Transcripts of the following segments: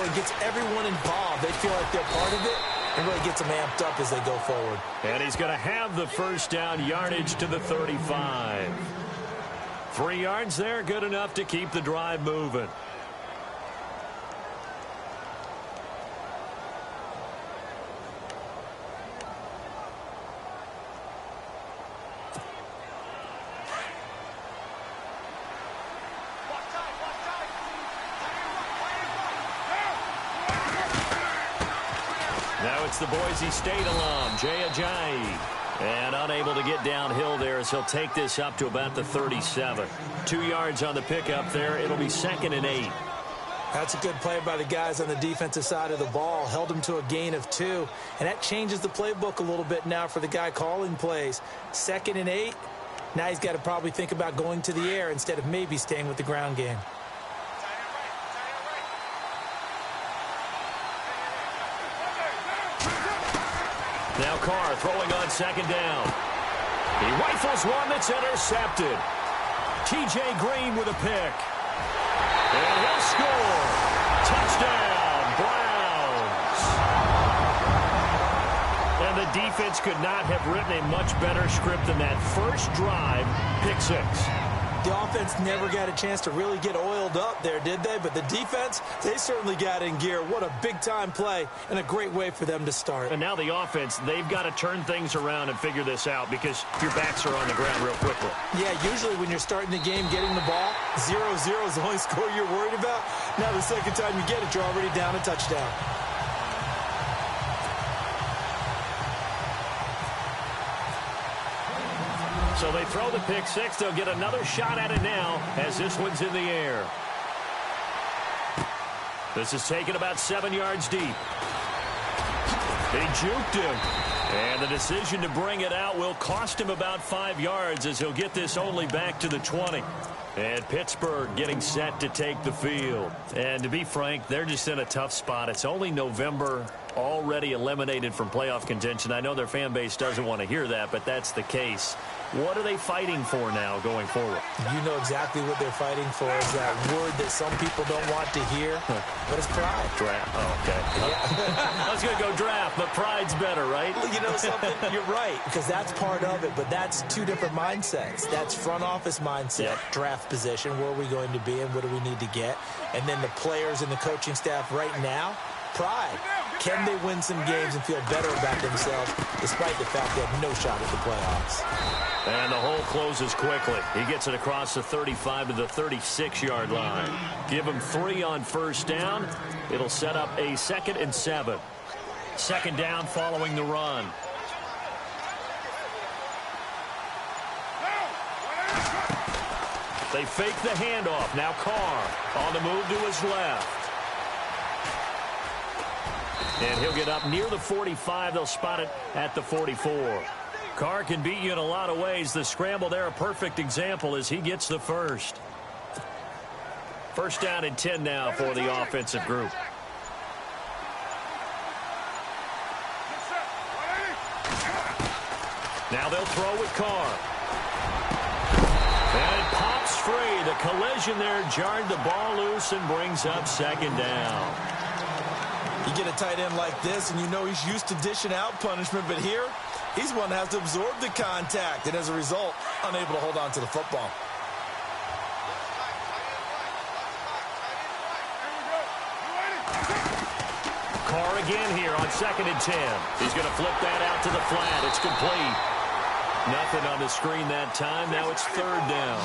it gets everyone involved. They feel like they're part of it, and really gets them amped up as they go forward. And he's going to have the first down, yardage to the 35. 3 yards there, good enough to keep the drive moving. Now it's the Boise State alum, Amazingjay2k's. And unable to get downhill there as he'll take this up to about the 37. 2 yards on the pickup there. It'll be 2nd and 8. That's a good play by the guys on the defensive side of the ball. Held him to a gain of 2. And that changes the playbook a little bit now for the guy calling plays. 2nd and 8. Now he's got to probably think about going to the air instead of maybe staying with the ground game. Now Carr throwing on 2nd down. He rifles one that's intercepted. T.J. Green with a pick. And he'll score. Touchdown, Browns. And the defense could not have written a much better script than that first drive, pick 6. The offense never got a chance to really get oiled up there, did they? But the defense, they certainly got in gear. What a big-time play and a great way for them to start. And now the offense, they've got to turn things around and figure this out because your backs are on the ground real quickly. Yeah, usually when you're starting the game, getting the ball, 0-0 is the only score you're worried about. Now the second time you get it, you're already down a touchdown. So they throw the pick 6. They'll get another shot at it now as this one's in the air. This is taken about 7 yards deep. He juked him. And the decision to bring it out will cost him about 5 yards as he'll get this only back to the 20. And Pittsburgh getting set to take the field. And to be frank, they're just in a tough spot. It's only November, already eliminated from playoff contention. I know their fan base doesn't want to hear that, but that's the case. What are they fighting for now going forward? You know exactly what they're fighting for is that word that some people don't want to hear, but it's pride. Draft. Oh, okay. Yeah. I was going to go draft, but pride's better, right? Well, you know something? You're right, because that's part of it, but that's 2 different mindsets. That's front office mindset, draft position, where are we going to be and what do we need to get? And then the players and the coaching staff right now, pride. Can they win some games and feel better about themselves despite the fact they have no shot at the playoffs? And the hole closes quickly. He gets it across the 35 to the 36-yard line. Give him 3 on first down. It'll set up a 2nd and 7. 2nd down following the run. They fake the handoff. Now Carr on the move to his left. And he'll get up near the 45. They'll spot it at the 44. Carr can beat you in a lot of ways. The scramble there, a perfect example as he gets the first. First down and 10 now for the offensive group. Now they'll throw with Carr. And it pops free. The collision there jarred the ball loose and brings up 2nd down. You get a tight end like this, and you know he's used to dishing out punishment, but here, he's one that has to absorb the contact, and as a result, unable to hold on to the football. Carr again here on 2nd and 10. He's going to flip that out to the flat. It's complete. Nothing on the screen that time. Now it's 3rd down.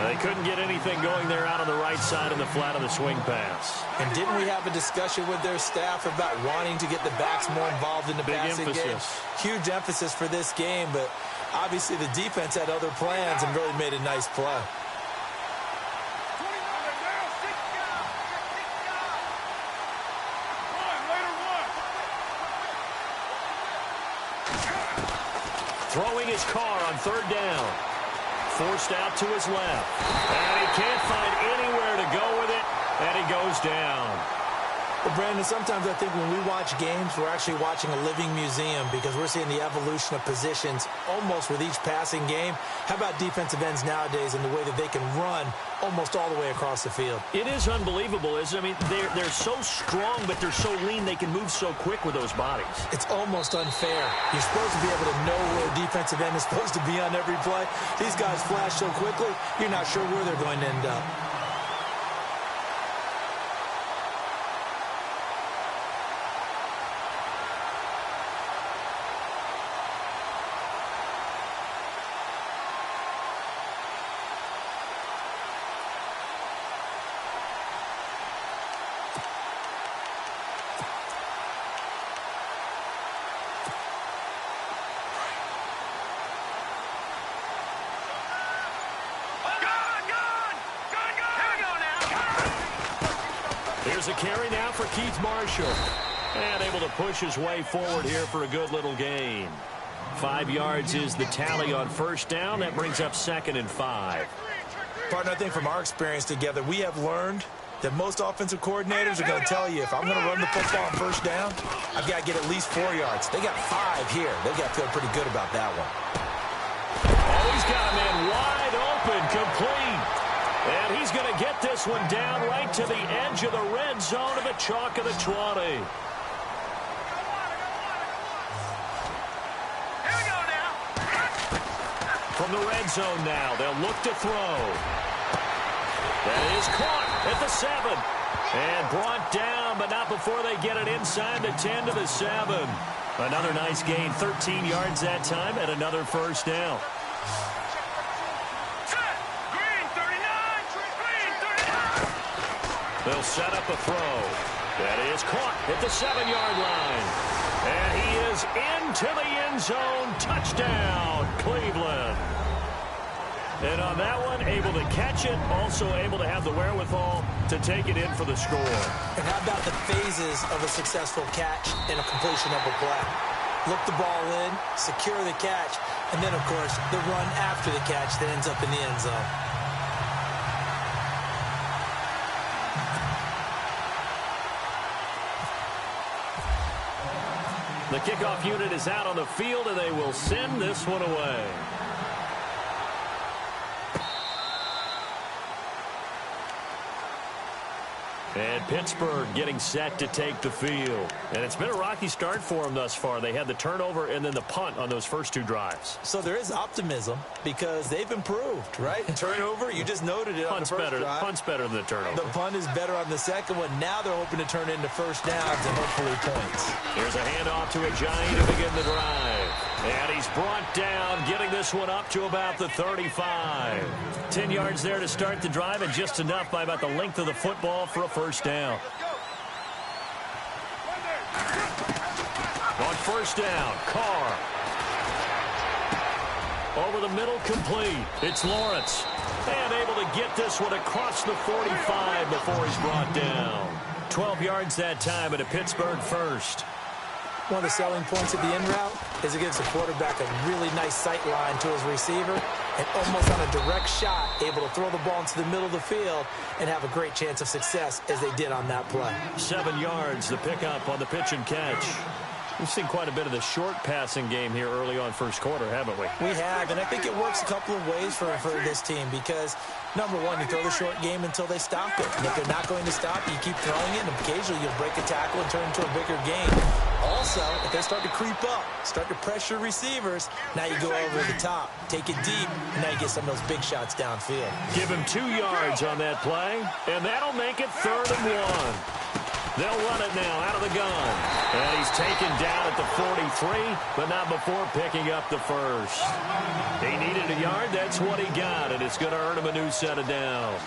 They couldn't get anything going there out on the right side of the flat of the swing pass. And didn't we have a discussion with their staff about wanting to get the backs more involved in the passing game? Huge emphasis for this game, but obviously the defense had other plans and really made a nice play. Throwing his Carr on 3rd down. Forced out to his left. And he can't find anywhere to go with it, and he goes down. Well, Brandon, sometimes I think when we watch games, we're actually watching a living museum because we're seeing the evolution of positions almost with each passing game. How about defensive ends nowadays and the way that they can run almost all the way across the field? It is unbelievable, isn't it? I mean, they're so strong, but they're so lean. They can move so quick with those bodies. It's almost unfair. You're supposed to be able to know where a defensive end is supposed to be on every play. These guys flash so quickly, you're not sure where they're going to end up. Here's a carry now for Keith Marshall. And able to push his way forward here for a good little gain. 5 yards is the tally on first down. That brings up 2nd and 5. Partner, I think from our experience together, we have learned that most offensive coordinators are going to tell you, if I'm going to run the football on first down, I've got to get at least 4 yards. They got 5 here. They've got to feel pretty good about that one. Oh, he's got a man wide open, complete. And he's going to get this one down right to the edge of the red zone of the chalk of the 20. Here we go now. From the red zone now, they'll look to throw. That is caught at the 7. And brought down, but not before they get it inside the 10 to the 7. Another nice gain, 13 yards that time, and another first down. They'll set up a throw. That is caught at the 7-yard line. And he is into the end zone. Touchdown, Cleveland. And on that one, able to catch it, also able to have the wherewithal to take it in for the score. And how about the phases of a successful catch and a completion of a play? Look the ball in, secure the catch, and then, of course, the run after the catch that ends up in the end zone. The kickoff unit is out on the field, and they will send this one away. And Pittsburgh getting set to take the field. And it's been a rocky start for them thus far. They had the turnover and then the punt on those first 2 drives. So there is optimism because they've improved, right? Turnover, you just noted it on the first drive. Punt's better than the turnover. The punt is better on the second one. Now they're hoping to turn into first downs and hopefully points. Here's a handoff to Amazingjay to begin the drive. And he's brought down, getting this one up to about the 35. 10 yards there to start the drive, and just enough by about the length of the football for a first down. On first down, Carr. Over the middle, complete. It's Lawrence. And able to get this one across the 45 before he's brought down. 12 yards that time, and a Pittsburgh first. One of the selling points of the in route is it gives the quarterback a really nice sight line to his receiver and almost on a direct shot able to throw the ball into the middle of the field and have a great chance of success as they did on that play. 7 yards, the pickup on the pitch and catch. We've seen quite a bit of the short passing game here early on first quarter, haven't we? We have, and I think it works a couple of ways for this team because, number one, you throw the short game until they stop it. And if they're not going to stop it, you keep throwing it, and occasionally you'll break a tackle and turn it into a bigger game. Also, if they start to creep up, start to pressure receivers, now you go over the top, take it deep, and now you get some of those big shots downfield. Give him 2 yards on that play, and that'll make it 3rd and 1. They'll run it now out of the gun. And he's taken down at the 43, but not before picking up the first. He needed a yard. That's what he got, and it's going to earn him a new set of downs.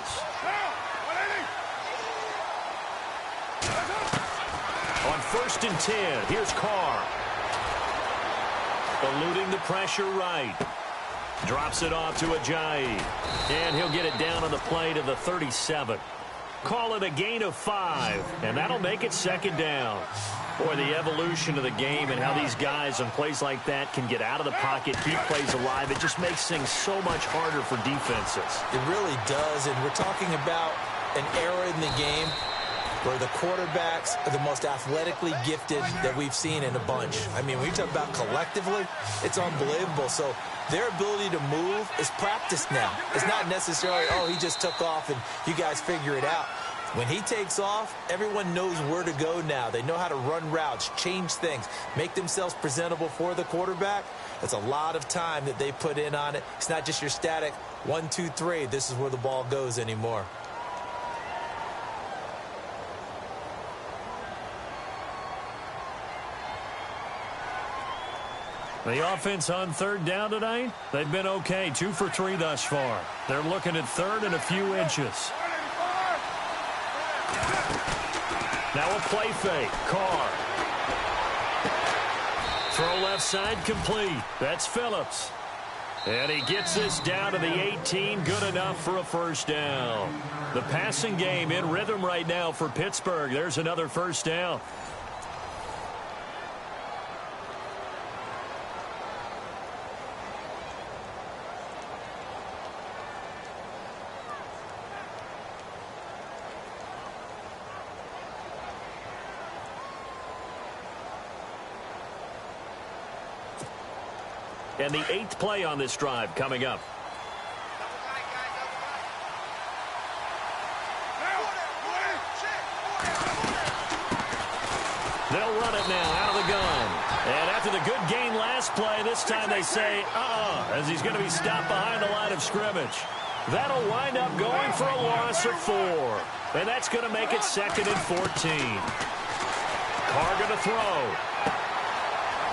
On 1st and 10, here's Carr. Eluding the pressure right. Drops it off to Ajayi. And he'll get it down on the play to the 37. Call it a gain of 5, and that'll make it 2nd down. Boy, the evolution of the game and how these guys on plays like that can get out of the pocket, keep plays alive, it just makes things so much harder for defenses. It really does, and we're talking about an era in the game where the quarterbacks are the most athletically gifted that we've seen in a bunch. I mean, when you talk about collectively, it's unbelievable. So their ability to move is practiced now. It's not necessarily, oh, he just took off and you guys figure it out. When he takes off, everyone knows where to go now. They know how to run routes, change things, make themselves presentable for the quarterback. That's a lot of time that they put in on it. It's not just your static 1, 2, 3. This is where the ball goes anymore. The offense on third down tonight, they've been okay. 2 for 3 thus far. They're looking at third and a few inches. Now a play fake. Carr. Throw left side complete. That's Phillips. And he gets this down to the 18. Good enough for a first down. The passing game in rhythm right now for Pittsburgh. There's another first down. And the 8th play on this drive coming up. They'll run it now out of the gun. And after the good gain last play, this time they say, as he's going to be stopped behind the line of scrimmage. That'll wind up going for a loss of 4. And that's going to make it 2nd and 14. Carr going to throw.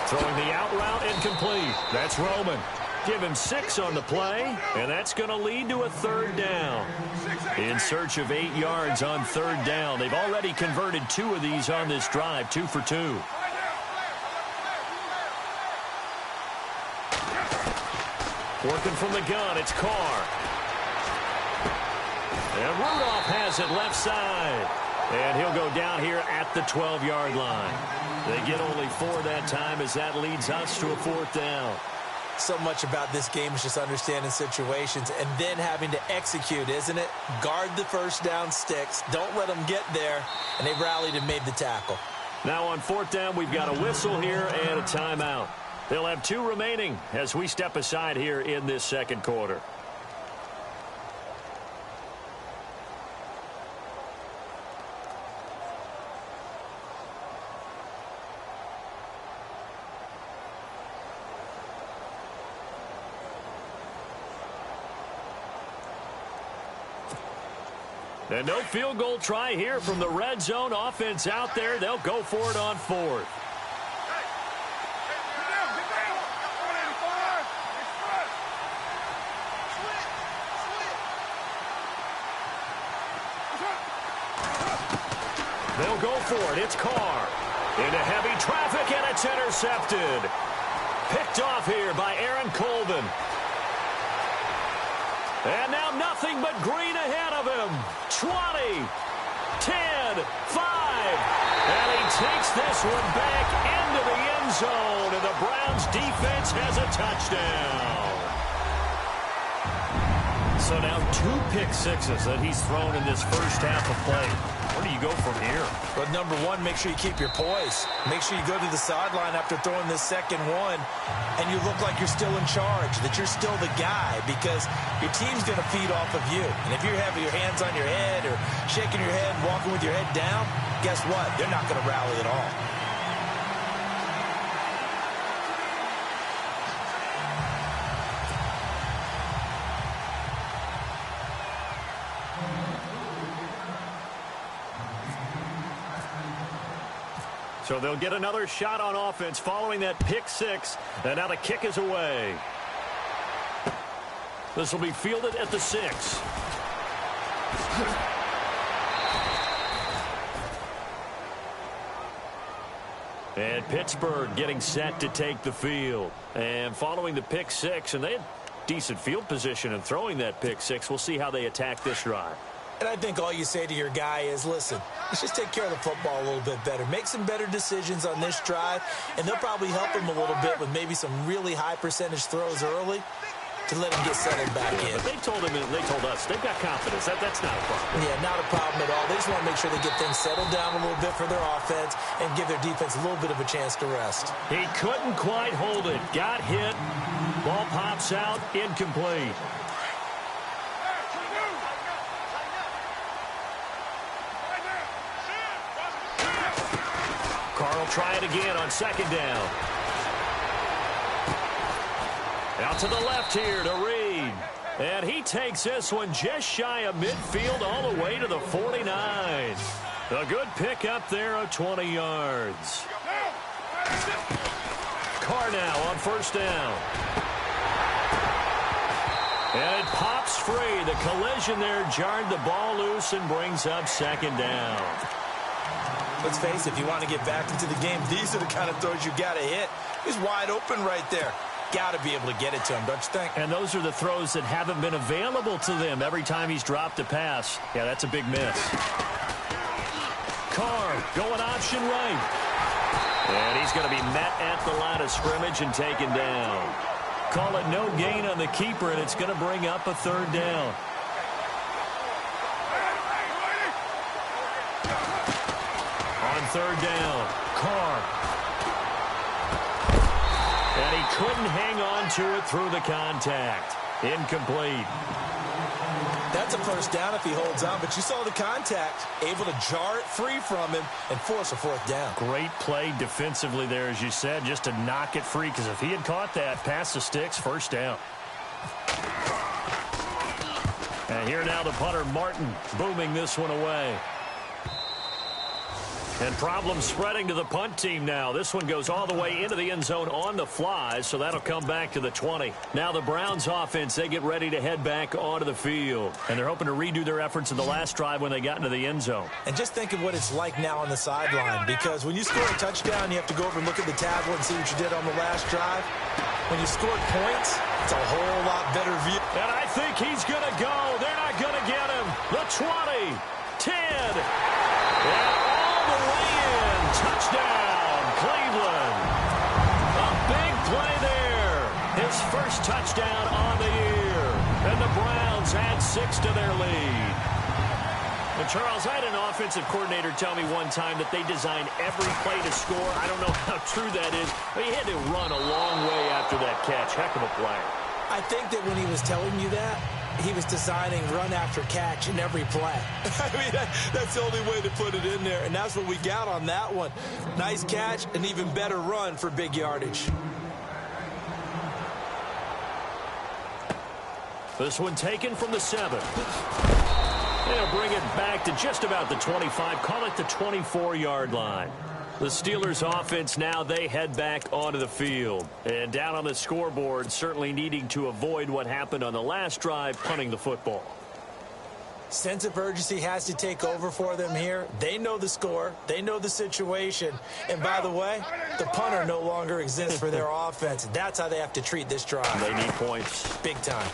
Throwing the out route incomplete. That's Roman. Give him 6 on the play, and that's going to lead to a third down. In search of 8 yards on third down. They've already converted 2 of these on this drive, 2 for 2. Working from the gun, it's Carr. And Rudolph has it left side. And he'll go down here at the 12-yard line. They get only 4 that time as that leads us to a 4th down. So much about this game is just understanding situations and then having to execute, isn't it? Guard the first down sticks. Don't let them get there. And they rallied and made the tackle. Now on 4th down, we've got a whistle here and a timeout. They'll have 2 remaining as we step aside here in this second quarter. And no field goal try here from the red zone offense out there. They'll go for it on 4th. They'll go for it. It's Carr. Into heavy traffic, and it's intercepted. Picked off here by Aaron Colvin. And now nothing but green ahead of him. 20, 10, 5. And he takes this one back into the end zone. And the Browns defense has a touchdown. So now 2 pick sixes that he's thrown in this first half of play. Where do you go from here? But number one, make sure you keep your poise. Make sure you go to the sideline after throwing this second one, and you look like you're still in charge, that you're still the guy, because your team's going to feed off of you. And if you're having your hands on your head or shaking your head and walking with your head down, guess what? They're not going to rally at all. So they'll get another shot on offense following that pick 6. And now the kick is away. This will be fielded at the 6. And Pittsburgh getting set to take the field. And following the pick 6, and they had decent field position in throwing that pick 6. We'll see how they attack this drive. And I think all you say to your guy is, listen, let's just take care of the football a little bit better. Make some better decisions on this drive, and they'll probably help him a little bit with maybe some really high percentage throws early to let him get settled back in. But they told us, they've got confidence. That's not a problem. Yeah, not a problem at all. They just want to make sure they get things settled down a little bit for their offense and give their defense a little bit of a chance to rest. He couldn't quite hold it. Got hit. Ball pops out. Incomplete. Carl try it again on second down. Out to the left here to Reed. And he takes this one just shy of midfield all the way to the 49. A good pickup there of 20 yards. Carr now on first down. And it pops free. The collision there jarred the ball loose and brings up second down. Let's face it, if you want to get back into the game, these are the kind of throws you got to hit. He's wide open right there. Got to be able to get it to him, don't you think? And those are the throws that haven't been available to them every time he's dropped a pass. Yeah, that's a big miss. Carr going option right. And he's going to be met at the line of scrimmage and taken down. Call it no gain on the keeper, and it's going to bring up a third down. On third down, Carr. And he couldn't hang on to it through the contact. Incomplete. That's a first down if he holds on, but you saw the contact. Able to jar it free from him and force a fourth down. Great play defensively there, as you said, just to knock it free, because if he had caught that, past the sticks, first down. And here now the punter, Martin, booming this one away. And problems spreading to the punt team now. This one goes all the way into the end zone on the fly, so that'll come back to the 20. Now the Browns offense, they get ready to head back onto the field. And they're hoping to redo their efforts in the last drive when they got into the end zone. And just think of what it's like now on the sideline, because when you score a touchdown, you have to go over and look at the tablet and see what you did on the last drive. When you scored points, it's a whole lot better view. And I think he's going to go. They're not going to get him. The 20, 10, and the way in. Touchdown, Cleveland. A big play there. His first touchdown on the year. And the Browns add 6 to their lead. And Charles, I had an offensive coordinator tell me one time that they design every play to score. I don't know how true that is, but he had to run a long way after that catch. Heck of a play. I think that when he was telling you that, he was designing run after catch in every play. I mean, that's the only way to put it in there, and that's what we got on that one. Nice catch, an even better run for big yardage. This one taken from the 7. They'll bring it back to just about the 25. Call it the 24-yard line. The Steelers offense now, they head back onto the field. And down on the scoreboard, certainly needing to avoid what happened on the last drive, punting the football. Sense of urgency has to take over for them here. They know the score. They know the situation. And by the way, the punter no longer exists for their offense. That's how they have to treat this drive. They need points. Big time.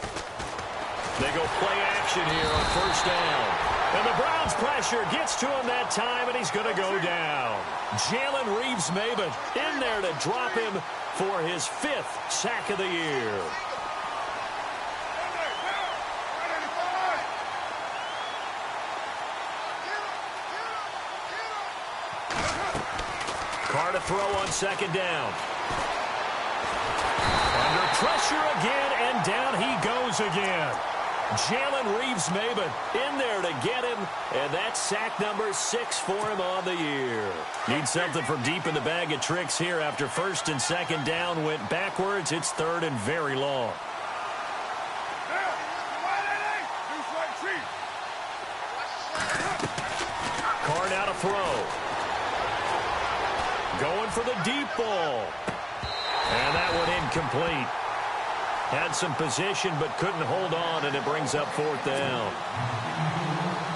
They go play action here on first down. And the Browns pressure gets to him that time, and he's going to go down. Jalen Reeves-Maybin in there to drop him for his 5th sack of the year. Carr to throw on second down. Under pressure again, and down he goes again. Jalen Reeves-Maybin in there to get him, and that's sack number 6 for him on the year. Need something from deep in the bag of tricks here after first and second down went backwards. It's third and very long. Carr now to throw. Going for the deep ball. And that one incomplete. Had some position but couldn't hold on, and it brings up 4th down.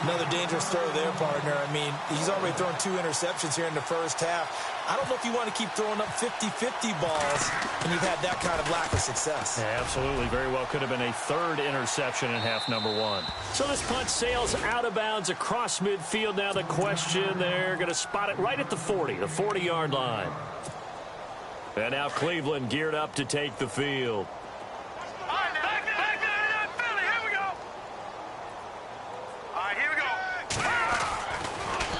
Another dangerous throw there, partner. I mean, he's already thrown 2 interceptions here in the first half. I don't know if you want to keep throwing up 50-50 balls when you've had that kind of lack of success. Yeah, absolutely. Very well could have been a 3rd interception in half number 1. So this punt sails out of bounds across midfield. Now the question, they're going to spot it right at the 40, the 40-yard line. And now Cleveland geared up to take the field.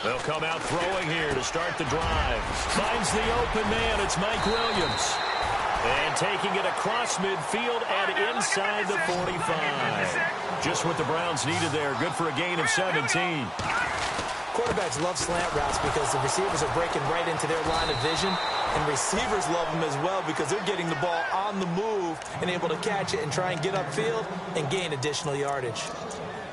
They'll come out throwing here to start the drive. Finds the open man. It's Mike Williams. And taking it across midfield and inside the 45. Just what the Browns needed there. Good for a gain of 17. Quarterbacks love slant routes because the receivers are breaking right into their line of vision. And receivers love them as well because they're getting the ball on the move and able to catch it and try and get upfield and gain additional yardage.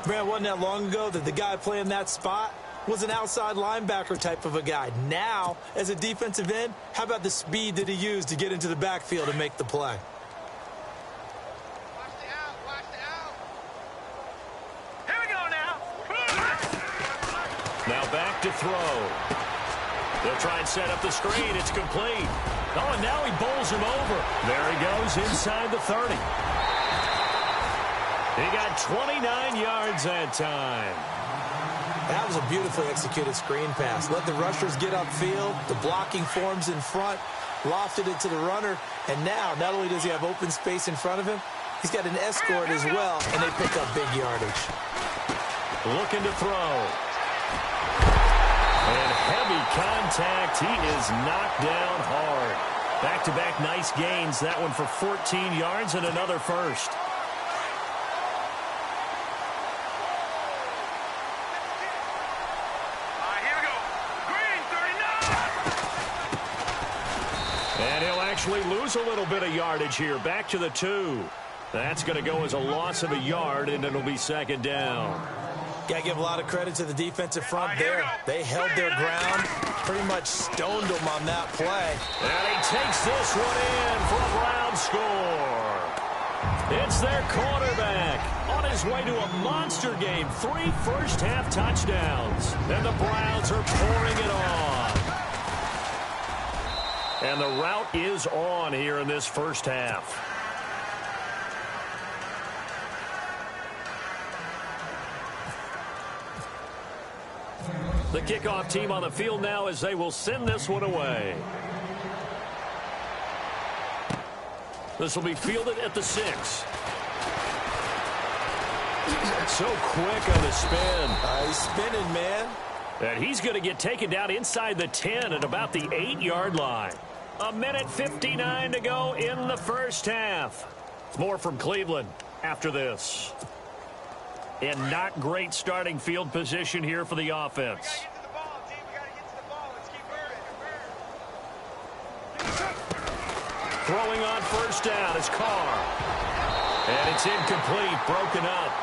Man, wasn't that long ago that the guy playing that spot was an outside linebacker type of a guy. Now, as a defensive end, how about the speed that he used to get into the backfield and make the play? Watch the out. Here we go now. Now back to throw. They'll try and set up the screen. It's complete. Oh, and now he bowls him over. There he goes inside the 30. He got 29 yards that time. That was a beautifully executed screen pass. Let the rushers get upfield. The blocking forms in front. Lofted it to the runner. And now, not only does he have open space in front of him, he's got an escort as well, and they pick up big yardage. Looking to throw. And heavy contact. He is knocked down hard. Back-to-back nice gains. That one for 14 yards and another first. Actually lose a little bit of yardage here. Back to the 2. That's going to go as a loss of a yard, and it'll be second down. Got to give a lot of credit to the defensive front there. They held their ground, pretty much stoned them on that play. And he takes this one in for a Brown score. It's their quarterback on his way to a monster game. 3 first-half touchdowns. And the Browns are pouring it on. And the route is on here in this first half. The kickoff team on the field now as they will send this one away. This will be fielded at the 6. So quick on the spin. He's spinning, man. And he's going to get taken down inside the 10 at about the 8-yard line. 1:59 to go in the first half. More from Cleveland after this. And not great starting field position here for the offense. Throwing on first down is Carr. And it's incomplete, broken up.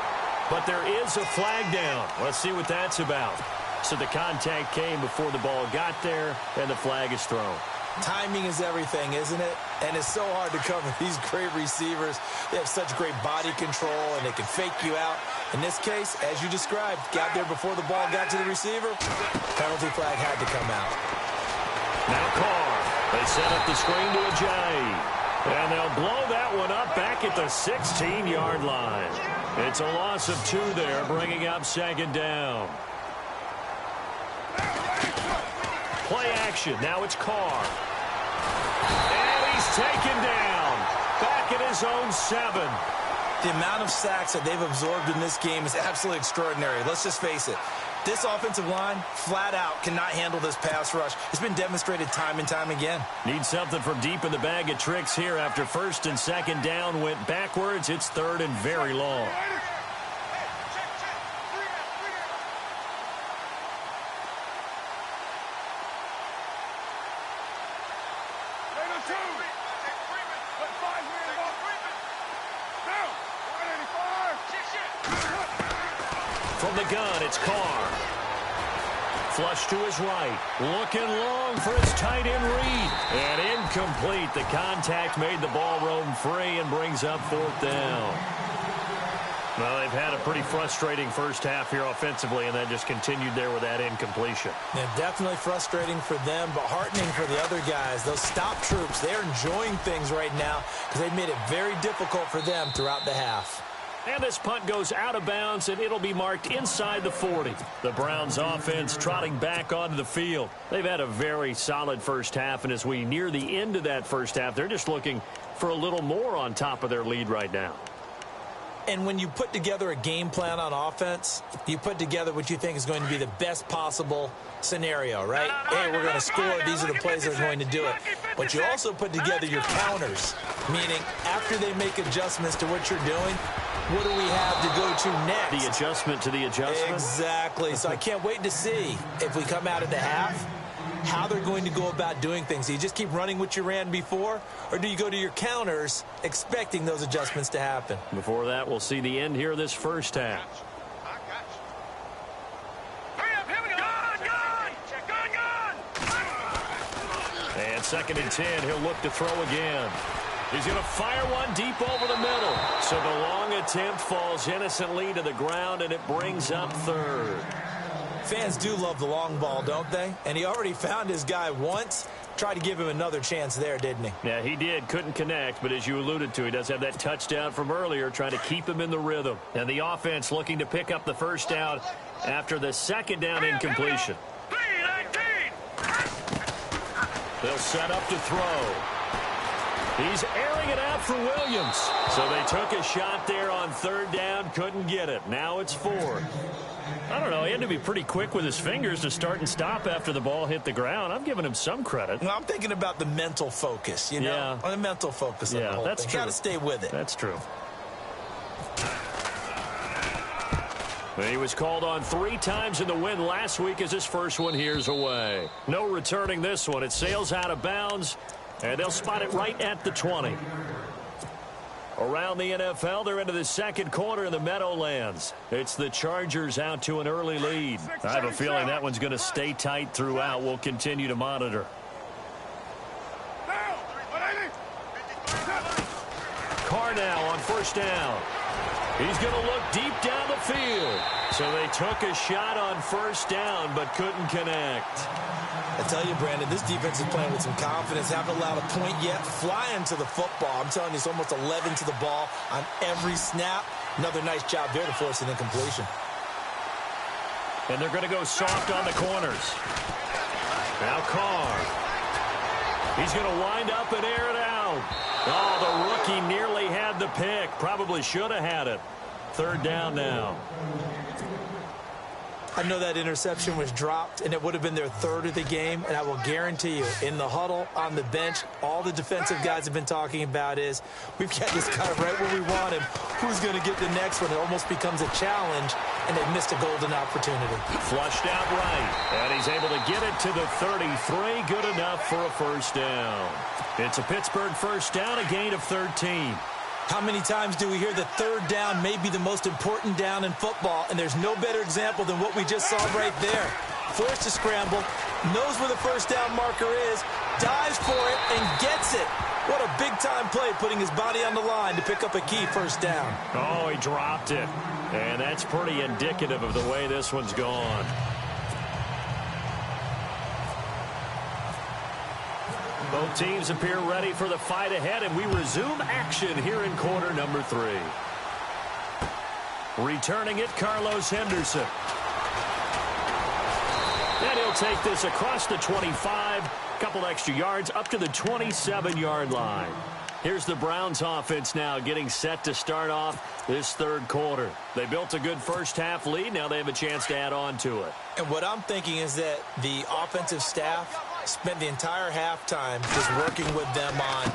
But there is a flag down. Let's see what that's about. So the contact came before the ball got there, and the flag is thrown. Timing is everything, isn't it? And it's so hard to cover these great receivers. They have such great body control, and they can fake you out. In this case, as you described, got there before the ball got to the receiver. Penalty flag had to come out. Now Carr. They set up the screen to Ajayi. And they'll blow that one up back at the 16-yard line. It's a loss of 2 there, bringing up second down. Play action. Now it's Carr. And he's taken down. Back at his own 7. The amount of sacks that they've absorbed in this game is absolutely extraordinary. Let's just face it. This offensive line, flat out, cannot handle this pass rush. It's been demonstrated time and time again. Need something from deep in the bag of tricks here. After first and second down went backwards, it's third and very long. From the gun, it's Carr. Flush to his right. Looking long for his tight end read. And incomplete. The contact made the ball roam free and brings up 4th down. Well, they've had a pretty frustrating first half here offensively, and that just continued there with that incompletion. Yeah, definitely frustrating for them, but heartening for the other guys. Those stop troops, they're enjoying things right now because they've made it very difficult for them throughout the half. And this punt goes out of bounds, and it'll be marked inside the 40. The Browns offense trotting back onto the field. They've had a very solid first half, and as we near the end of that first half, they're just looking for a little more on top of their lead right now. And when you put together a game plan on offense, you put together what you think is going to be the best possible scenario, right? Hey, we're going to score. These are the plays that are going to do it. But you also put together your counters, meaning after they make adjustments to what you're doing, what do we have to go to next? The adjustment to the adjustment? Exactly. So I can't wait to see if we come out at the half, how they're going to go about doing things. Do you just keep running what you ran before, or do you go to your counters expecting those adjustments to happen? Before that, we'll see the end here of this first half. And 2nd and 10, he'll look to throw again. He's going to fire one deep over the middle. So the long attempt falls innocently to the ground, and it brings up 3rd. Fans do love the long ball, don't they? And he already found his guy once. Tried to give him another chance there, didn't he? Yeah, he did. Couldn't connect, but as you alluded to, he does have that touchdown from earlier, trying to keep him in the rhythm. And the offense looking to pick up the first down after the 2nd down incompletion. They'll set up to throw. He's airing it out for Williams. So they took a shot there on 3rd down, couldn't get it. Now it's 4th. I don't know, he had to be pretty quick with his fingers to start and stop after the ball hit the ground. I'm giving him some credit. Well, I'm thinking about the mental focus, you know? Yeah. The mental focus of the whole that's thing. true. Got to stay with it. That's true. He was called on 3 times in the win last week as his first one here's away. No returning this one. It sails out of bounds, and they'll spot it right at the 20. Around the NFL, they're into the 2nd quarter in the Meadowlands. It's the Chargers out to an early lead. I have a feeling that one's going to stay tight throughout. We'll continue to monitor. Carr now on 1st down. He's going to look deep down the field. So they took a shot on 1st down, but couldn't connect. I tell you, Brandon, this defense is playing with some confidence. Haven't allowed a point yet. Flying to the football. I'm telling you, it's almost 11 to the ball on every snap. Another nice job there to force an incompletion. And they're going to go soft on the corners. Now Carr. He's going to wind up and air it out. Oh, the rookie nearly had the pick. Probably should have had it. 3rd down now. I know that interception was dropped, and it would have been their 3rd of the game, and I will guarantee you, in the huddle, on the bench, all the defensive guys have been talking about is, we've got this guy right where we want him. Who's going to get the next one? It almost becomes a challenge, and they've missed a golden opportunity. Flushed out right, and he's able to get it to the 33. Good enough for a 1st down. It's a Pittsburgh 1st down, a gain of 13. How many times do we hear that 3rd down may be the most important down in football, and there's no better example than what we just saw right there. Forced to scramble, knows where the 1st down marker is, dives for it, and gets it. What a big-time play, putting his body on the line to pick up a key 1st down. Oh, he dropped it. And that's pretty indicative of the way this one's gone. Both teams appear ready for the fight ahead, and we resume action here in quarter number 3. Returning it, Carlos Henderson. And he'll take this across the 25, a couple extra yards, up to the 27-yard line. Here's the Browns offense now getting set to start off this 3rd quarter. They built a good first half lead. Now they have a chance to add on to it. And what I'm thinking is that the offensive staff spent the entire halftime just working with them on,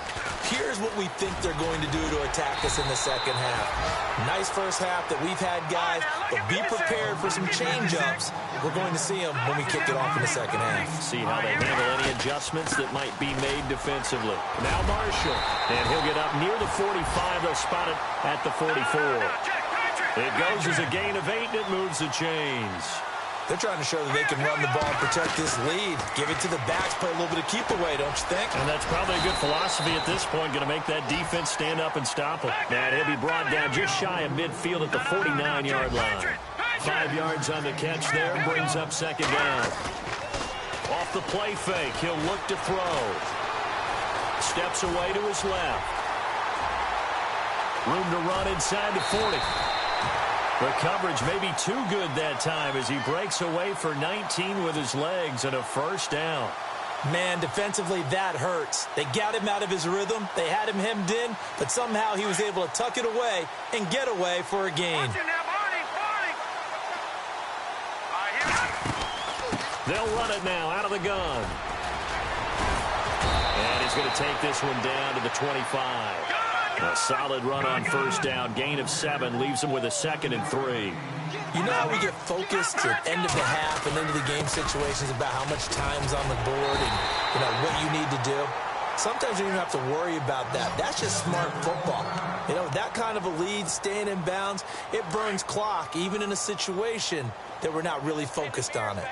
here's what we think they're going to do to attack us in the 2nd half. Nice first half that we've had, guys, but be prepared for some change-ups. We're going to see them when we kick it off in the 2nd half. See how they handle any adjustments that might be made defensively. Now Marshall, and he'll get up near the 45. They'll spot it at the 44. It goes as a gain of 8, and it moves the chains. They're trying to show that they can run the ball and protect this lead. Give it to the backs, play a little bit of keep away, don't you think? And that's probably a good philosophy at this point, going to make that defense stand up and stop him. And he'll be brought down just shy of midfield at the 49-yard line. 5 yards on the catch there, brings up 2nd down. Off the play fake, he'll look to throw. Steps away to his left. Room to run inside the 40. The coverage may be too good that time as he breaks away for 19 with his legs and a 1st down. Man, defensively, that hurts. They got him out of his rhythm. They had him hemmed in, but somehow he was able to tuck it away and get away for a gain. They'll run it now out of the gun. And he's going to take this one down to the 25. A solid run on first down. Gain of 7 leaves him with a 2nd and 3. You know how we get focused at end of the half and into the game situations about how much time's on the board and, what you need to do? Sometimes you don't even have to worry about that. That's just smart football. That kind of a lead, staying in bounds, it burns clock, even in a situation that we're not really focused on it.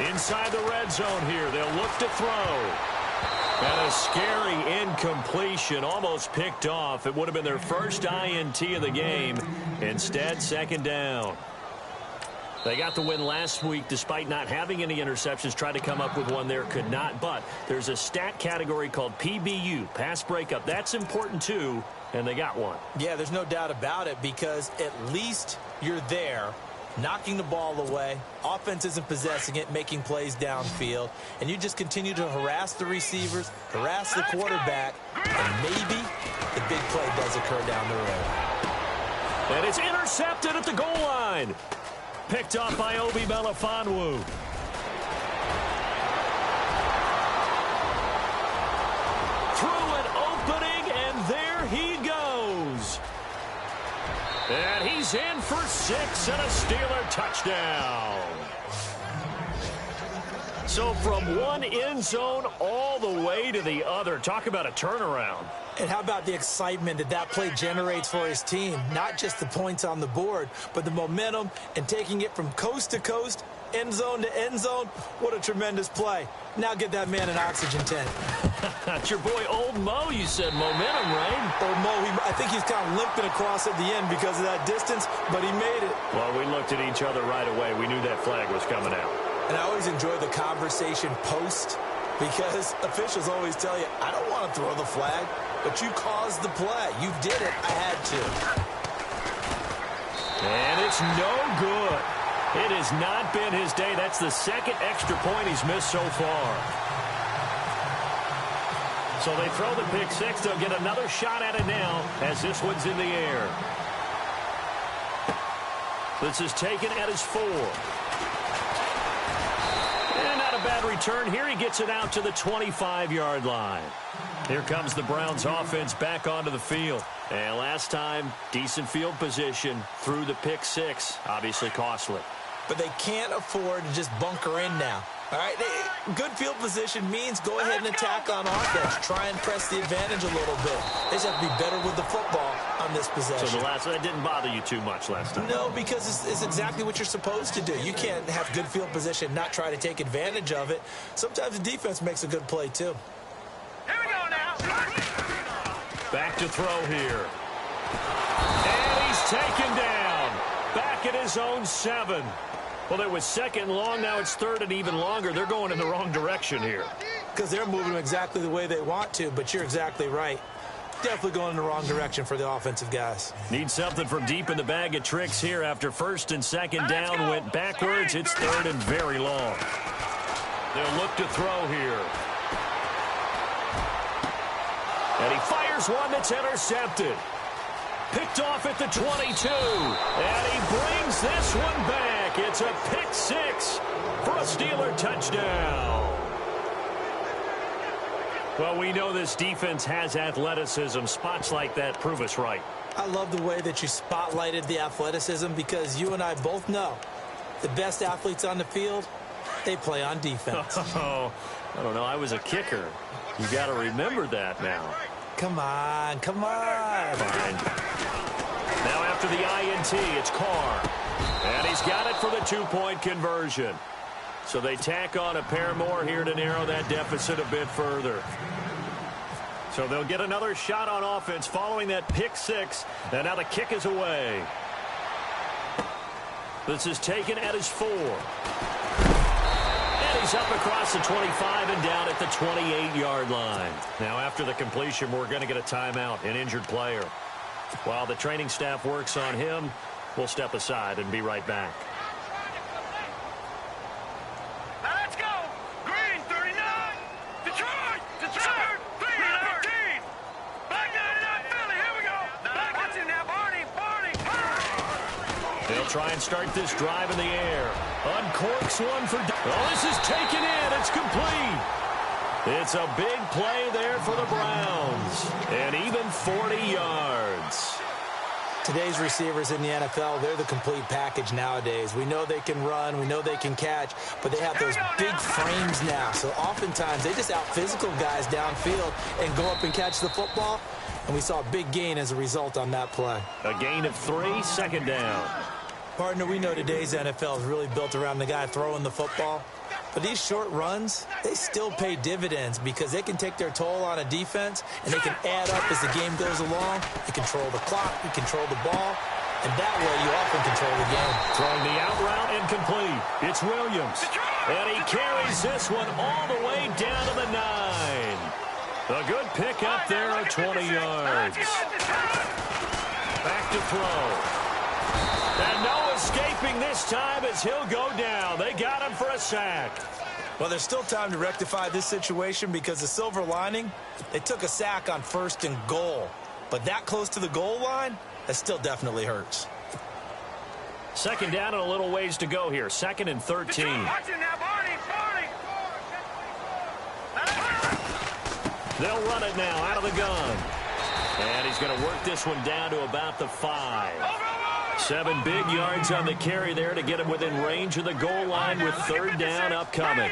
Inside the red zone here, they'll look to throw. And a scary incompletion, almost picked off. It would have been their first INT of the game. Instead, 2nd down. They got the win last week despite not having any interceptions. Tried to come up with one there, could not. But there's a stat category called PBU, pass breakup. That's important too, and they got one. Yeah, there's no doubt about it because at least you're there, knocking the ball away. Offense isn't possessing it, making plays downfield. And you just continue to harass the receivers, harass the quarterback, and maybe the big play does occur down the road. And it's intercepted at the goal line. Picked off by Obi Melifonwu. Through an opening, and there he goes. And he's in for 6 and a Steeler touchdown. So from one end zone all the way to the other. Talk about a turnaround. And how about the excitement that play generates for his team? Not just the points on the board, but the momentum and taking it from coast to coast, end zone to end zone. What a tremendous play. Now get that man an oxygen tank. That's your boy Old Mo. You said momentum, right? Old Mo, I think he's kind of limping across at the end because of that distance, but he made it. Well, we looked at each other right away. We knew that flag was coming out. And I always enjoy the conversation post because officials always tell you, I don't want to throw the flag, but you caused the play. You did it. I had to. And it's no good. It has not been his day. That's the 2nd extra point he's missed so far. So they throw the pick 6. They'll get another shot at it now as this one's in the air. This is taken at his 4. And not a bad return here. He gets it out to the 25-yard line. Here comes the Browns offense back onto the field. And last time, decent field position through the pick 6. Obviously costly. But they can't afford to just bunker in now. All right, good field position means go ahead and attack on offense. Try and press the advantage a little bit. They just have to be better with the football on this possession. So that didn't bother you too much last time? No, because it's exactly what you're supposed to do. You can't have good field position, not try to take advantage of it. Sometimes the defense makes a good play, too. Here we go now. Back to throw here. And he's taken down. Back at his own 7. Well, it was 2nd and long. Now it's 3rd and even longer. They're going in the wrong direction here. Because they're moving exactly the way they want to, but you're exactly right. Definitely going in the wrong direction for the offensive guys. Need something from deep in the bag of tricks here after 1st and 2nd down. Went backwards. It's 3rd and very long. They'll look to throw here. And he fires one that's intercepted. Picked off at the 22. And he brings this one back. It's a pick 6 for a Steeler touchdown. Well, we know this defense has athleticism. Spots like that prove us right. I love the way that you spotlighted the athleticism because you and I both know the best athletes on the field, they play on defense. Oh, I don't know. I was a kicker. You got to remember that now. Come on, come on. Fine. Now after the INT, it's Carr. And he's got it for the 2-point conversion. So they tack on a pair more here to narrow that deficit a bit further. So they'll get another shot on offense following that pick 6. And now the kick is away. This is taken at his 4. And he's up across the 25 and down at the 28-yard line. Now after the completion, we're going to get a timeout, an injured player. While the training staff works on him, we'll step aside and be right back. They'll try and start this drive in the air. Uncorks one for... Oh, this is taken in. It's complete. It's a big play there for the Browns. And even 40 yards. Today's receivers in the NFL, they're the complete package nowadays. We know they can run, we know they can catch, but they have those big frames now. So oftentimes they just out-physical guys downfield and go up and catch the football. And we saw a big gain as a result on that play. A gain of 3, second down. Partner, we know today's NFL is really built around the guy throwing the football. But these short runs, they still pay dividends because they can take their toll on a defense and they can add up as the game goes along. You control the clock, you control the ball, and that way you often control the game. Throwing the out route incomplete. It's Williams. And he carries this one all the way down to the 9. A good pickup there at 20 yards. Back to throw. And no escaping this time as he'll go down. They got him for a sack. Well, there's still time to rectify this situation because the silver lining, they took a sack on 1st and goal. But that close to the goal line, that still definitely hurts. Second down and a little ways to go here. 2nd and 13. They'll run it now out of the gun. And he's going to work this one down to about the 5. 7 big yards on the carry there to get him within range of the goal line with 3rd down upcoming.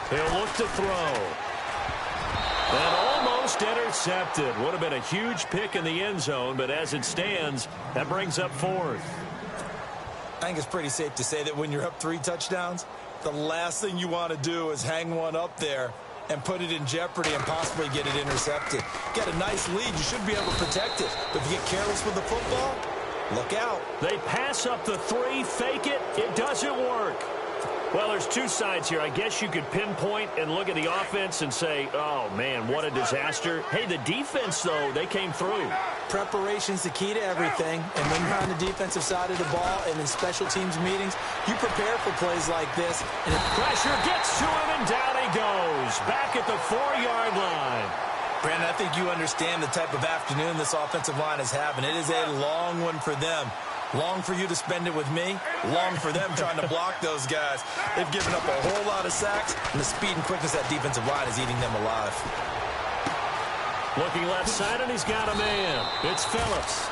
He'll look to throw. And almost intercepted. Would have been a huge pick in the end zone, but as it stands, that brings up 4th. I think it's pretty safe to say that when you're up 3 touchdowns, the last thing you want to do is hang one up there and put it in jeopardy and possibly get it intercepted. Get a nice lead, you should be able to protect it. But if you get careless with the football, look out. They pass up the 3, fake it, it doesn't work. Well, there's 2 sides here. I guess you could pinpoint and look at the offense and say, oh, man, what a disaster. Hey, the defense, though, they came through. Preparation's the key to everything. And when you're on the defensive side of the ball and in special teams meetings, you prepare for plays like this. And if pressure gets to him, and down he goes. Back at the 4-yard line. Brandon, I think you understand the type of afternoon this offensive line is having. It is a long one for them. Long for you to spend it with me. Long for them trying to block those guys. They've given up a whole lot of sacks, and the speed and quickness of that defensive line is eating them alive. Looking left side, and he's got a man. It's Phillips.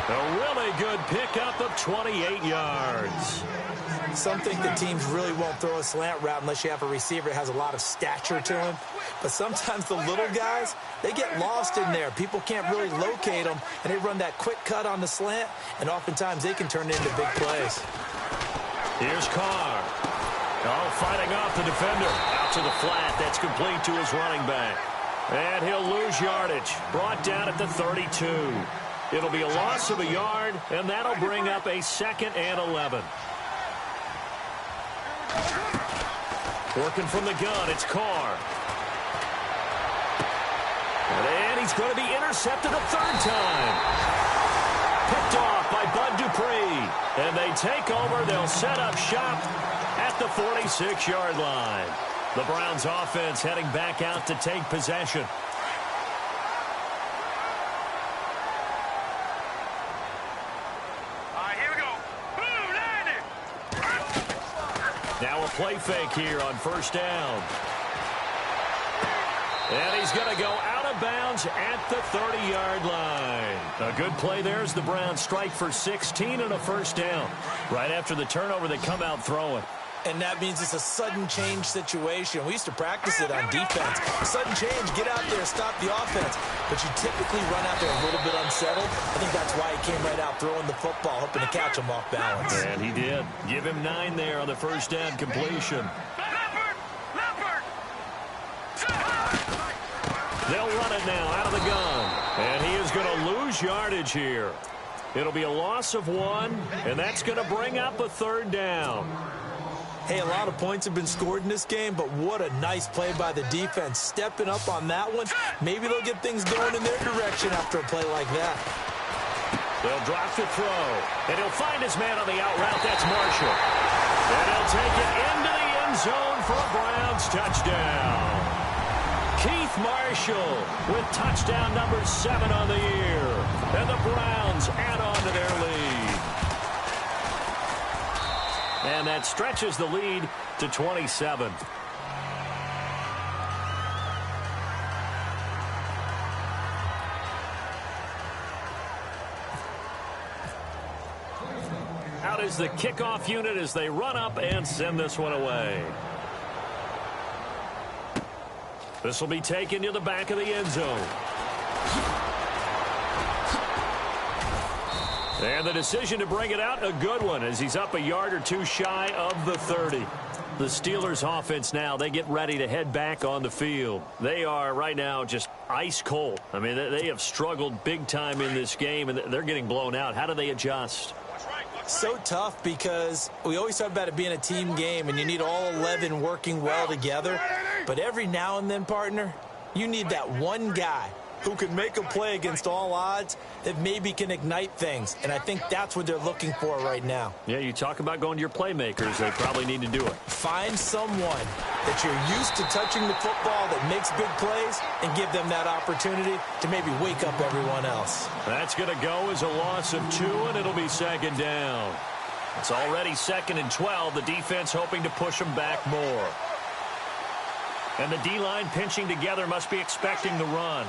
A really good pickup of 28 yards. Some think that teams really won't throw a slant route unless you have a receiver that has a lot of stature to him. But sometimes the little guys, they get lost in there. People can't really locate them, and they run that quick cut on the slant, and oftentimes they can turn it into big plays. Here's Carr. Oh, fighting off the defender. Out to the flat. That's complete to his running back. And he'll lose yardage. Brought down at the 32. It'll be a loss of a yard, and that'll bring up a 2nd and 11. Working from the gun, it's Carr. And he's going to be intercepted a 3rd time. Picked off by Bud Dupree. And they take over. They'll set up shop at the 46-yard line. The Browns offense heading back out to take possession. Here we go. Boom, Now a play fake here on 1st down. And he's going to go out of bounds at the 30-yard line. A good play there as the Browns strike for 16 and a 1st down. Right after the turnover, they come out throwing. And that means it's a sudden change situation. We used to practice it on defense. Sudden change, get out there, stop the offense. But you typically run out there a little bit unsettled. I think that's why he came right out throwing the football, hoping to catch him off balance. And he did. Give him 9 there on the 1st down completion. They'll run it now out of the gun. And he is going to lose yardage here. It'll be a loss of 1, and that's going to bring up a 3rd down. Hey, a lot of points have been scored in this game, but what a nice play by the defense. Stepping up on that one, maybe they'll get things going in their direction after a play like that. They'll drop the throw, and he'll find his man on the out route. That's Marshall. And he'll take it into the end zone for a Browns touchdown. Keith Marshall with touchdown number 7 on the year. And the Browns add on to their lead. And that stretches the lead to 27. Out is the kickoff unit as they run up and send this one away. This will be taken to the back of the end zone. And the decision to bring it out, a good one, as he's up a yard or two shy of the 30. The Steelers offense now, they get ready to head back on the field. They are right now just ice cold. I mean, they have struggled big time in this game, and they're getting blown out. How do they adjust? So tough because we always talk about it being a team game, and you need all 11 working well together. But every now and then, partner, you need that one guy who can make a play against all odds that maybe can ignite things. And I think that's what they're looking for right now. Yeah, you talk about going to your playmakers. They probably need to do it. Find someone that you're used to touching the football that makes big plays and give them that opportunity to maybe wake up everyone else. That's going to go as a loss of 2, and it'll be second down. It's already 2nd and 12. The defense hoping to push them back more. And the D-line pinching together must be expecting the run.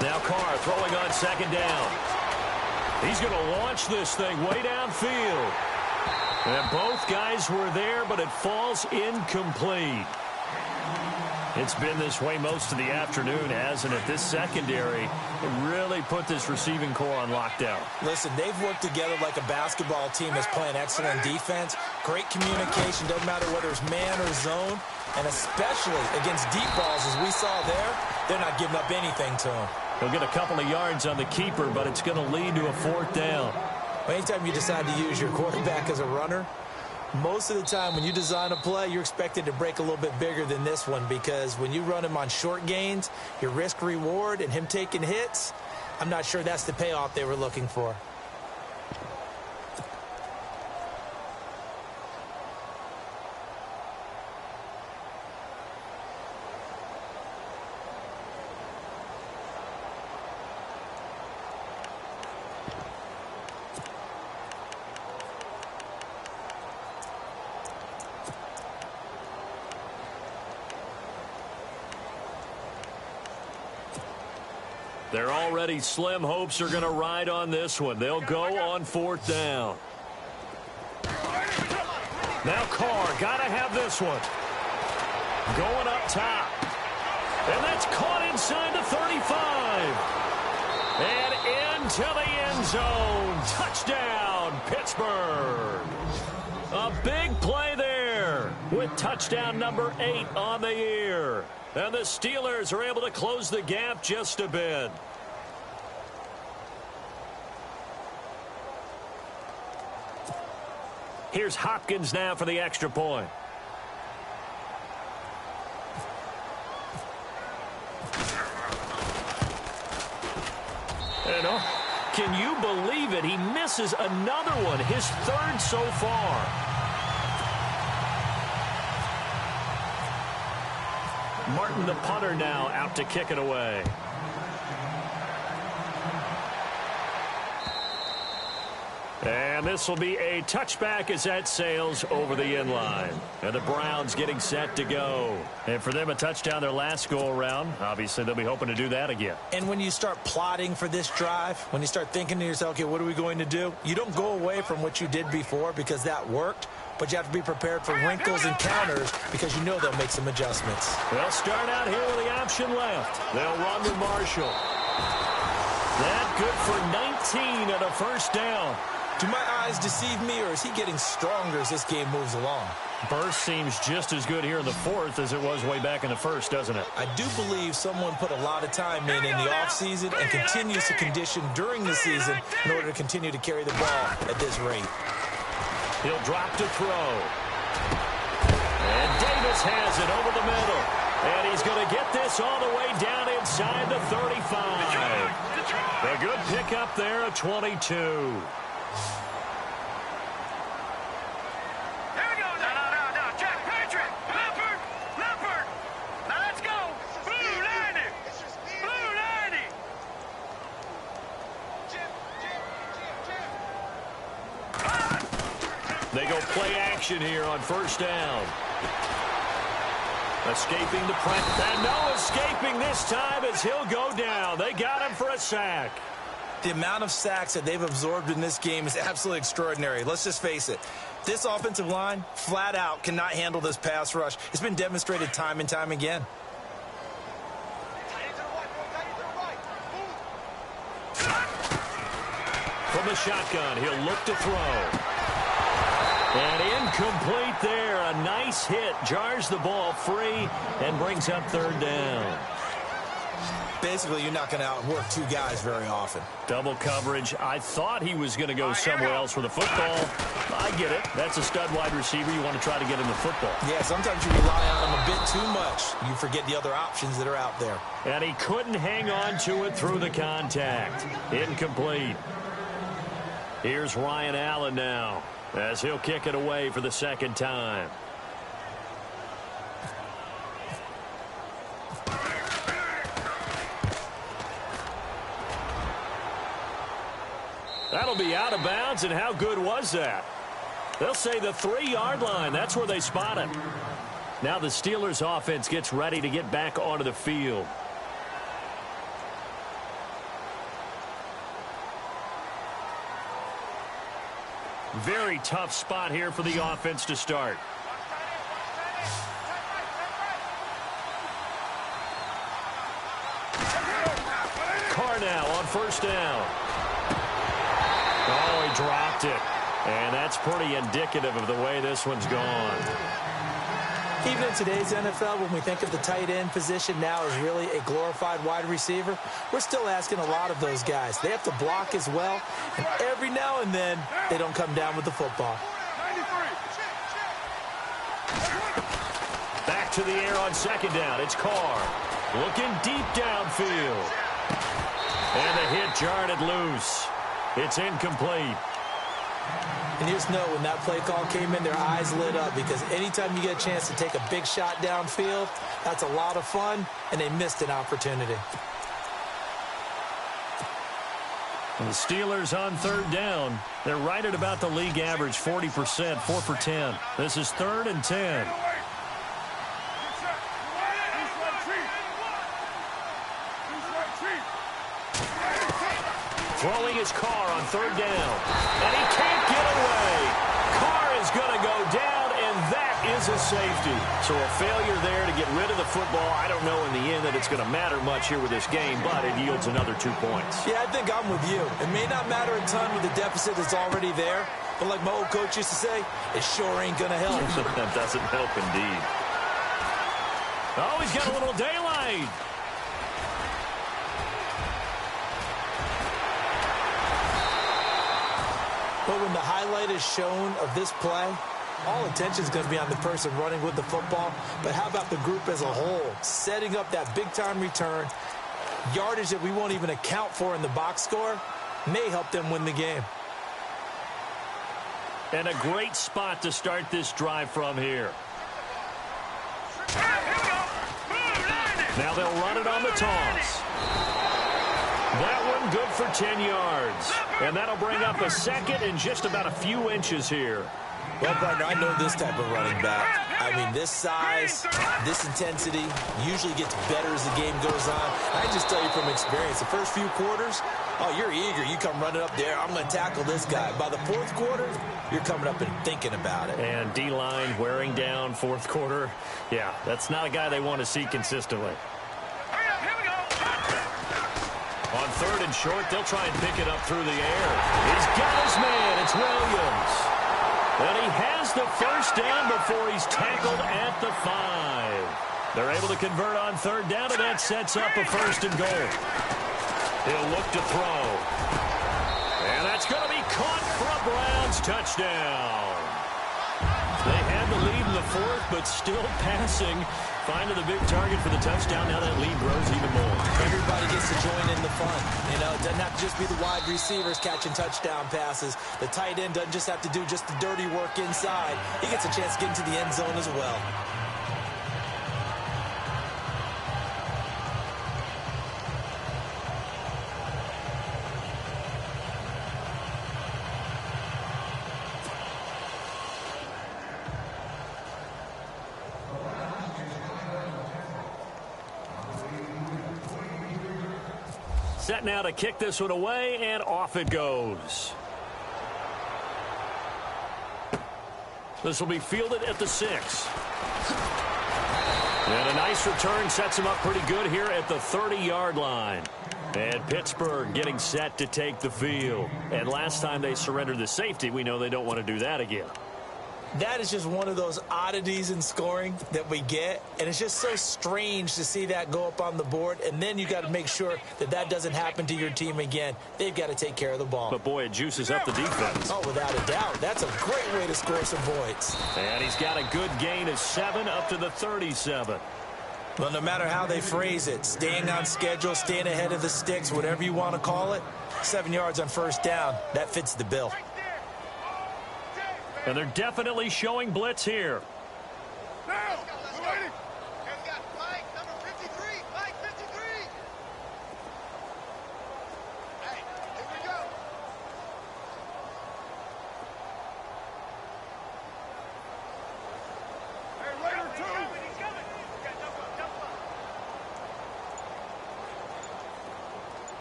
Now Carr throwing on 2nd down. He's going to launch this thing way downfield. And both guys were there, but it falls incomplete. It's been this way most of the afternoon, hasn't it? This secondary really put this receiving core on lockdown. Listen, they've worked together like a basketball team that's playing excellent defense. Great communication, doesn't matter whether it's man or zone. And especially against deep balls, as we saw there, they're not giving up anything to them. He'll get a couple of yards on the keeper, but it's going to lead to a 4th down. Anytime you decide to use your quarterback as a runner, most of the time when you design a play, you're expected to break a little bit bigger than this one, because when you run him on short gains, your risk-reward and him taking hits, I'm not sure that's the payoff they were looking for. They're already slim hopes are going to ride on this one. They'll go on 4th down. Now Carr, got to have this one. Going up top. And that's caught inside the 35. And into the end zone. Touchdown, Pittsburgh. A big play there with touchdown number 8 on the year. And the Steelers are able to close the gap just a bit. Here's Hopkins now for the extra point. And can you believe it? He misses another one, his 3rd so far. Martin, the punter, now out to kick it away. And this will be a touchback as that sails over the end line. And the Browns getting set to go. And for them, a touchdown their last go-around. Obviously, they'll be hoping to do that again. And when you start plotting for this drive, when you start thinking to yourself, okay, what are we going to do? You don't go away from what you did before because that worked. But you have to be prepared for wrinkles and counters because you know they'll make some adjustments. They'll start out here with the option left. They'll run to Marshall. That good for 19 and a 1st down. Do my eyes deceive me, or is he getting stronger as this game moves along? Burst seems just as good here in the 4th as it was way back in the 1st, doesn't it? I do believe someone put a lot of time in the offseason and continues to condition during the season in order to continue to carry the ball at this rate. He'll drop to throw. And Davis has it over the middle. And he's going to get this all the way down inside the 35. A good pickup there at 22. They go play action here on first down. Escaping the pressure. And no escaping this time as he'll go down. They got him for a sack. The amount of sacks that they've absorbed in this game is absolutely extraordinary. Let's just face it. This offensive line, flat out, cannot handle this pass rush. It's been demonstrated time and time again. From the shotgun, he'll look to throw. And incomplete there. A nice hit. Jars the ball free and brings up third down. Basically, you're not going to outwork two guys very often. Double coverage. I thought he was going to go somewhere else for the football. I get it. That's a stud wide receiver. You want to try to get him the football. Yeah, sometimes you rely on him a bit too much. You forget the other options that are out there. And he couldn't hang on to it through the contact. Incomplete. Here's Ryan Allen now, as he'll kick it away for the second time. That'll be out of bounds, and how good was that? They'll say the 3-yard line. That's where they spot him. Now the Steelers offense gets ready to get back onto the field. Very tough spot here for the offense to start. Carr now on first down. Oh, he dropped it. And that's pretty indicative of the way this one's gone. Even in today's NFL, when we think of the tight end position now as really a glorified wide receiver, we're still asking a lot of those guys. They have to block as well, and every now and then, they don't come down with the football. Back to the air on second down. It's Carr. Looking deep downfield. And the hit jarred it loose. It's incomplete. And you just know when that play call came in, their eyes lit up, because anytime you get a chance to take a big shot downfield, that's a lot of fun, and they missed an opportunity. And the Steelers on third down. They're right at about the league average, 40%, 4 for 10. This is 3rd and 10. Throwing his Carr on third down. And he can't get away. Carr is going to go down, and that is a safety. So a failure there to get rid of the football. I don't know in the end that it's going to matter much here with this game, but it yields another 2 points. Yeah, I think I'm with you. It may not matter a ton with the deficit that's already there, but like my old coach used to say, it sure ain't going to help. That doesn't help indeed. Oh, he's got a little daylight. But when the highlight is shown of this play, all attention is going to be on the person running with the football. But how about the group as a whole? Setting up that big-time return, yardage that we won't even account for in the box score, may help them win the game. And a great spot to start this drive from here. Now they'll run it on the toss. That one good for 10 yards. And that'll bring up a second and just about a few inches here. Well, partner, I know this type of running back. I mean, this size, this intensity usually gets better as the game goes on. I just tell you from experience, the first few quarters, oh, you're eager. You come running up there. I'm going to tackle this guy. By the fourth quarter, you're coming up and thinking about it. And D-line wearing down fourth quarter. Yeah, that's not a guy they want to see consistently. On third and short, they'll try and pick it up through the air. He's got his man. It's Williams. And he has the first down before he's tackled at the 5. They're able to convert on third down, and that sets up a 1st and goal. He'll look to throw. And that's going to be caught for a Browns touchdown. They had the lead in the fourth, but still passing. Finding the big target for the touchdown. Now that lead grows even more. Everybody gets to join in the fun. You know, it doesn't have to just be the wide receivers catching touchdown passes. The tight end doesn't just have to do just the dirty work inside. He gets a chance to get into the end zone as well. Set now to kick this one away, and off it goes. This will be fielded at the 6. And a nice return sets him up pretty good here at the 30-yard line. And Pittsburgh getting set to take the field. And last time they surrendered the safety, we know they don't want to do that again. That is just one of those oddities in scoring that we get, and it's just so strange to see that go up on the board, and then you got to make sure that that doesn't happen to your team again. They've got to take care of the ball. But, boy, it juices up the defense. Oh, without a doubt. That's a great way to score some points. And he's got a good gain of 7 up to the 37. Well, no matter how they phrase it, staying on schedule, staying ahead of the sticks, whatever you want to call it, 7 yards on first down, that fits the bill. And they're definitely showing blitz here. Now, we're waiting. Here's got Mike, number 53. Mike, 53. Hey, here we go. Hey, Raider 2. He's coming. Yeah, jump up.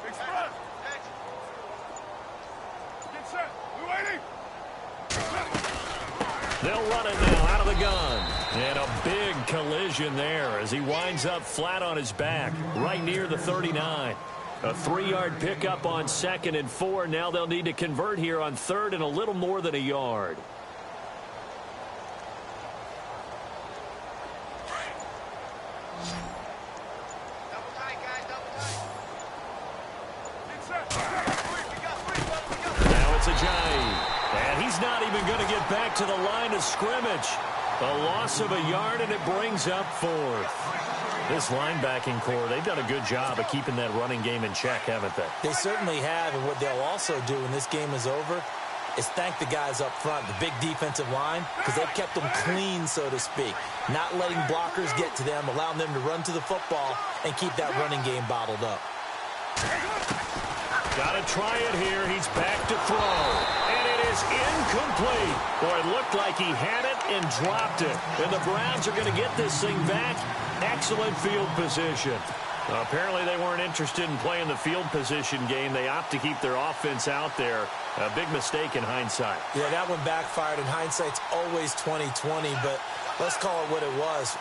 Big spread. Get set. We're waiting. They'll run it now out of the gun. And a big collision there as he winds up flat on his back right near the 39. A 3-yard pickup on 2nd and 4. Now they'll need to convert here on 3rd and a little more than a yard. Double tight, guys, double tight. Now it's Ajayi. And he's not even going to get back to the line of scrimmage. A loss of a yard, and it brings up 4th. This linebacking core, they've done a good job of keeping that running game in check, haven't they? They certainly have, and what they'll also do when this game is over is thank the guys up front, the big defensive line, because they've kept them clean, so to speak. Not letting blockers get to them, allowing them to run to the football and keep that running game bottled up. Got to try it here. He's back to throw. And it is incomplete. Boy, it looked like he had it and dropped it. And the Browns are going to get this thing back. Excellent field position. Apparently they weren't interested in playing the field position game. They opt to keep their offense out there. A big mistake in hindsight. Yeah, that one backfired, and hindsight's always 20/20, but let's call it what it was.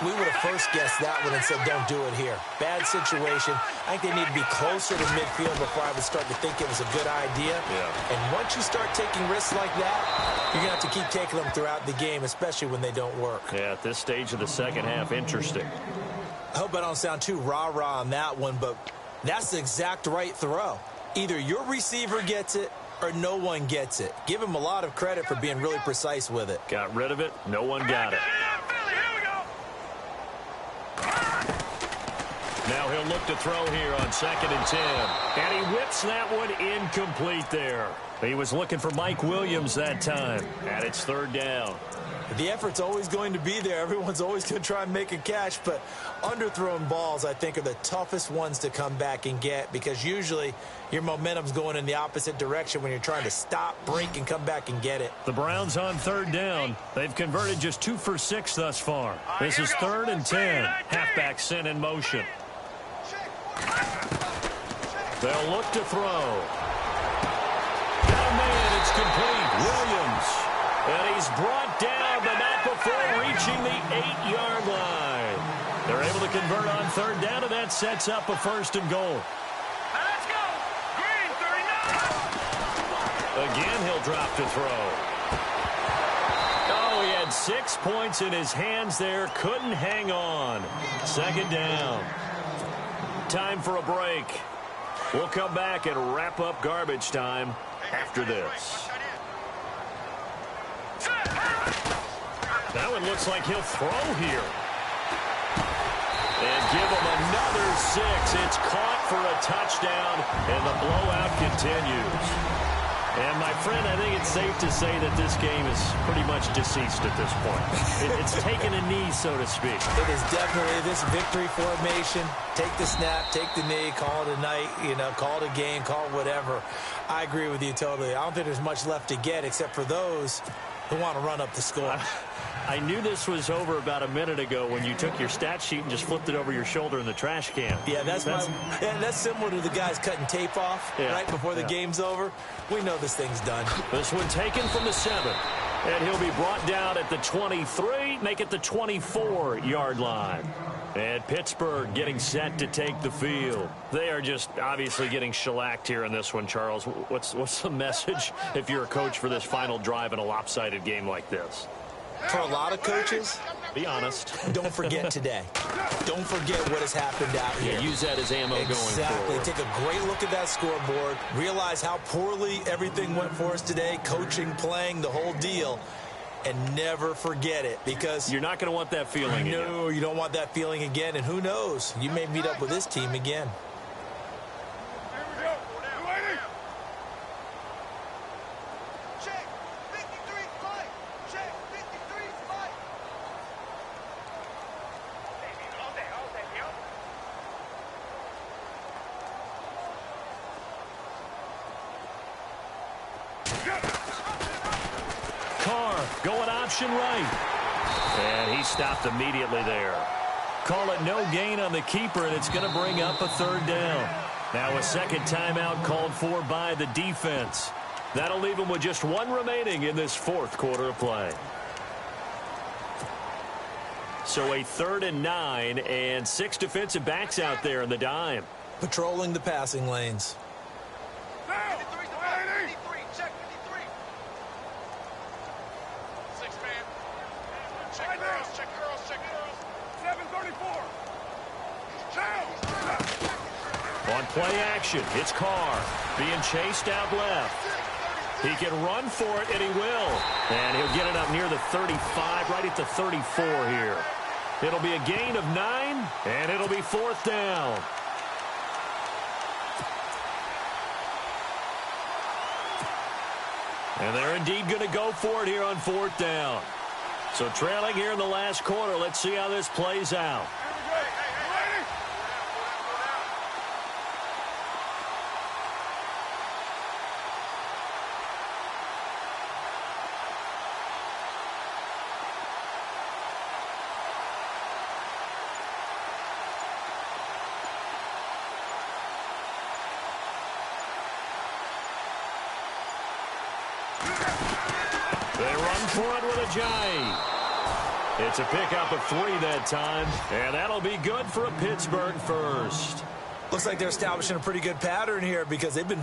We would have first guessed that one and said, don't do it here. Bad situation. I think they need to be closer to midfield before I would start to think it was a good idea. Yeah. And once you start taking risks like that, you're going to have to keep taking them throughout the game, especially when they don't work. Yeah, at this stage of the second half, interesting. I hope I don't sound too rah-rah on that one, but that's the exact right throw. Either your receiver gets it or no one gets it. Give him a lot of credit for being really precise with it. Got rid of it. No one got it. Now he'll look to throw here on 2nd and 10. And he whips that one incomplete there. He was looking for Mike Williams that time. And it's 3rd down. The effort's always going to be there. Everyone's always going to try and make a catch, but underthrown balls, I think, are the toughest ones to come back and get because usually your momentum's going in the opposite direction when you're trying to stop, break, and come back and get it. The Browns on 3rd down. They've converted just 2 for 6 thus far. This is 3rd and 10. Halfback sent in motion. They'll look to throw. Got a man. It's complete. Williams. And he's brought down, but not before reaching the 8-yard line. They're able to convert on 3rd down, and that sets up a 1st and goal. Let's go. Green, 39. Again, he'll drop to throw. Oh, he had 6 points in his hands there. Couldn't hang on. 2nd down. Time for a break. We'll come back and wrap up garbage time after this. That one looks like he'll throw here. And give him another 6. It's caught for a touchdown, and the blowout continues. And, my friend, I think it's safe to say that this game is pretty much deceased at this point. It's taken a knee, so to speak. It is definitely this victory formation. Take the snap, take the knee, call it a night, call it a game, call it whatever. I agree with you totally. I don't think there's much left to get except for those who want to run up the score. I knew this was over about a minute ago when you took your stat sheet and just flipped it over your shoulder in the trash can. Yeah, that's similar to the guys cutting tape off right before the game's over. We know this thing's done. This one taken from the 7. And he'll be brought down at the 23, make it the 24-yard line. And Pittsburgh getting set to take the field. They are just obviously getting shellacked here in this one, Charles. What's the message if you're a coach for this final drive in a lopsided game like this? For a lot of coaches, be honest. Don't forget today. Don't forget what has happened out here. Yeah, use that as ammo going forward. Take a great look at that scoreboard. Realize how poorly everything went for us today. Coaching, playing, the whole deal. And never forget it, because you're not going to want that feeling again. No, you don't want that feeling again. And who knows? You may meet up with this team again. Going option right. And he stopped immediately there. Call it no gain on the keeper, and it's going to bring up a 3rd down. Now a second timeout called for by the defense. That'll leave him with just 1 remaining in this 4th quarter of play. So a 3rd and 9, and 6 defensive backs out there in the dime. Patrolling the passing lanes. On play action, it's Carr being chased out left. He can run for it, and he will. And he'll get it up near the 35, right at the 34 here. It'll be a gain of 9, and it'll be 4th down. And they're indeed going to go for it here on 4th down. So trailing here in the last quarter, let's see how this plays out. They run for it with a giant. It's a pickup of 3 that time, and that'll be good for a Pittsburgh first. Looks like they're establishing a pretty good pattern here because they've been